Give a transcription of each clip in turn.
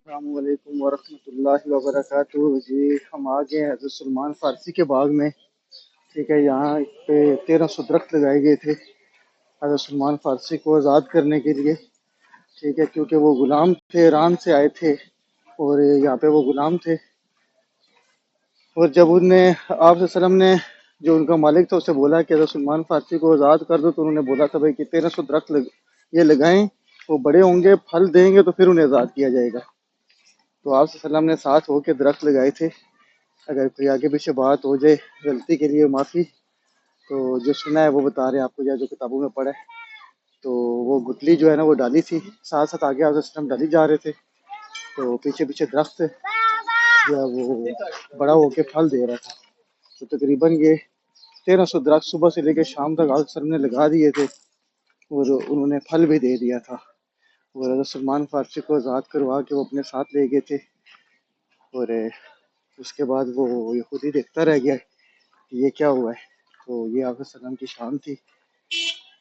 अस्सलामुअलैकुम वरहमतुल्लाहि वबरकातुहू। जी हम आ गए हैं हज़रत सलमान फ़ारसी के बाग में। ठीक है, यहाँ पे 1300 दरख्त लगाए गए थे हज़रत सलमान फ़ारसी को आज़ाद करने के लिए। ठीक है, क्योंकि वो गुलाम थे, ईरान से आए थे और यहाँ पे वो गुलाम थे। और जब उनने आप वसल्लम ने जो उनका मालिक था उसे बोला कि हज़रत सलमान फ़ारसी को आज़ाद कर दो, तो उन्होंने बोला था भाई कि 1300 दरख्त ये लगाएं, वो बड़े होंगे, फल देंगे, तो फिर उन्हें आज़ाद किया जाएगा। तो आप वसल्लम ने साथ होकर दरख्त लगाए थे। अगर कोई आगे पीछे बात हो जाए, गलती के लिए माफ़ी। तो जो सुना है वो बता रहे हैं आपको, या जो किताबों में पढ़ा है। तो वो गुठली जो है ना वो डाली थी, साथ साथ आगे आप वसल्लम डाली जा रहे थे, तो पीछे पीछे दरख्त जो है वो बड़ा होके फल दे रहा था। तो तकरीबन ये 1300 दरख्त सुबह से लेकर शाम तक आप वसल्लम ने लगा दिए थे और उन्होंने फल भी दे दिया था। और हज़रत सलमान फ़ारसी को आज़ाद करवा के वो अपने साथ ले गए थे। और उसके बाद वो खुद ही देखता रह गया कि ये क्या हुआ है। तो ये आप वसल्लम की शान थी।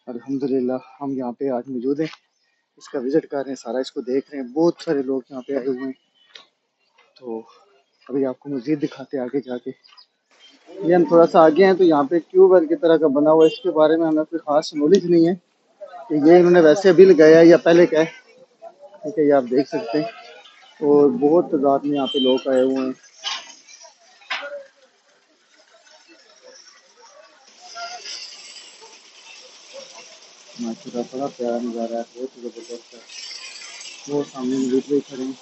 अल्हम्दुलिल्लाह हम यहाँ पे आज मौजूद हैं, इसका विज़िट कर रहे हैं, सारा इसको देख रहे हैं। बहुत सारे लोग यहाँ पे आए हुए हैं। तो अभी आपको मज़ीद दिखाते हैं आगे जाके। ये हम थोड़ा सा आगे हैं तो यहाँ पे ट्यूबवेल की तरह का बना हुआ है, इसके बारे में हमें कोई ख़ास नॉलेज नहीं है कि ये इन्होंने वैसे अभी लगाया है या पहले का है। ठीक है, ये आप देख सकते हैं। और बहुत तादाद में यहाँ पे लोग आए हुए हैं। माशाल्लाह बड़ा प्यारा नज़ारा है, बहुत ही ज़बरदस्त है। वो सामने मौजूद भी खड़े हैं,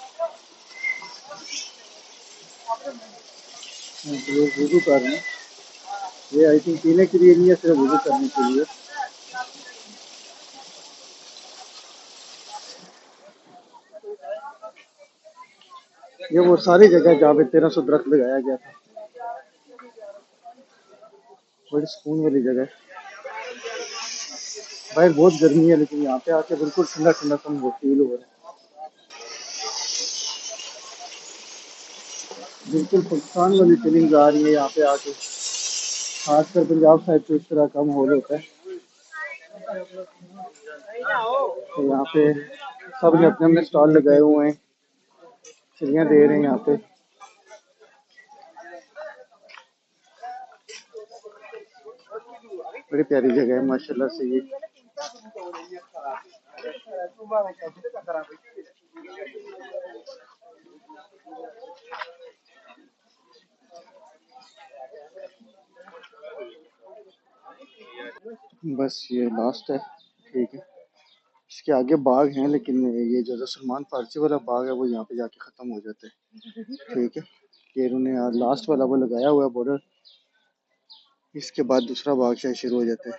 तो लोग वुज़ू कर रहे हैं। ये आई थिंक पीने के लिए नहीं है, सिर्फ वुज़ू करने के लिए। ये वो सारी जगह जहाँ पे 1300 दरख्त लगाया गया था, बड़ी सुकून वाली जगह है। बाहर बहुत गर्मी है लेकिन यहाँ पे आके बिल्कुल ठंडा ठंडा सा फील हो रहा है। बिल्कुल पाकिस्तान वाली फीलिंग आ रही है यहाँ पे आके। खासकर पंजाब साइड तो इस तरह का माहौल होता है। तो यहाँ पे सब ने अपने अपने स्टॉल लगाए हुए हैं, चिड़ियाँ दे रहे हैं यहाँ पे। बड़ी प्यारी जगह है माशाल्लाह से ये। बस ये लास्ट है। ठीक है, इसके आगे बाग हैं लेकिन ये जो सलमान फारसी वाला बाग है वो यहाँ पे जाके ख़त्म हो जाता है। ठीक है, ये इन्होंने लास्ट वाला वो लगाया हुआ है बॉर्डर, इसके बाद दूसरा बाग शायद शुरू हो जाता है।